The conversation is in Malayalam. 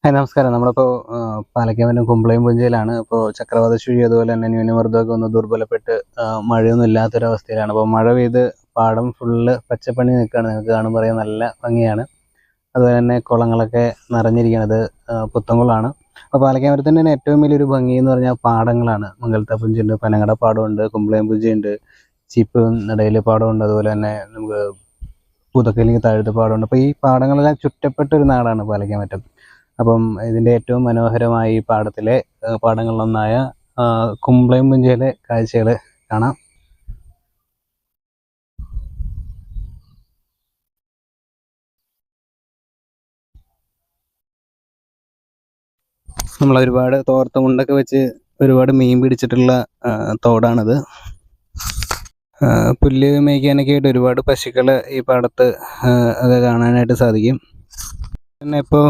ഹായ് നമസ്കാരം. നമ്മളിപ്പോൾ പാലക്കാട് കുമ്പളയും പുഞ്ചയിലാണ്. ഇപ്പോൾ ചക്രവാത ചുഴി അതുപോലെ തന്നെ ന്യൂനമർദ്ദമൊക്കെ ഒന്ന് ദുർബലപ്പെട്ട് മഴയൊന്നും ഇല്ലാത്തൊരവസ്ഥയിലാണ്. അപ്പോൾ മഴ പെയ്ത് പാടം ഫുള്ള് പച്ചപ്പണി നിൽക്കുകയാണ്. നിങ്ങൾക്ക് കാണുമ്പോൾ അറിയാം, നല്ല ഭംഗിയാണ്. അതുപോലെ തന്നെ കുളങ്ങളൊക്കെ നിറഞ്ഞിരിക്കുന്നത് പുത്തൻകുളമാണ്. അപ്പോൾ പാലക്കാമരത്തിൻ്റെ തന്നെ ഏറ്റവും വലിയൊരു ഭംഗി എന്ന് പറഞ്ഞാൽ പാടങ്ങളാണ്. മംഗലത്തെ പുഞ്ചയുണ്ട്, പനങ്ങട പാടമുണ്ട്, കുമ്പളയം പുഞ്ചയുണ്ട്, ചീപ്പ് ഇടയിൽ പാടമുണ്ട്, അതുപോലെ തന്നെ നമുക്ക് പൂതക്കലിക്ക് താഴത്തെ പാടമുണ്ട്. അപ്പോൾ ഈ പാടങ്ങളെല്ലാം ചുറ്റപ്പെട്ട ഒരു നാടാണ് പാലക്കാമറ്റം. അപ്പം ഇതിൻ്റെ ഏറ്റവും മനോഹരമായ ഈ പാടങ്ങളിലൊന്നായ കുമ്പളയം പുഞ്ചയിലെ കാഴ്ചകൾ കാണാം. നമ്മൾ ഒരുപാട് തോർത്ത മുണ്ടൊക്കെ വെച്ച് ഒരുപാട് മീൻ പിടിച്ചിട്ടുള്ള തോടാണിത്. പുല്ല് മേയ്ക്കാനൊക്കെ ആയിട്ട് ഒരുപാട് പശുക്കൾ ഈ പാടത്ത് ഒക്കെ കാണാനായിട്ട് സാധിക്കും. പിന്നെ ഇപ്പോൾ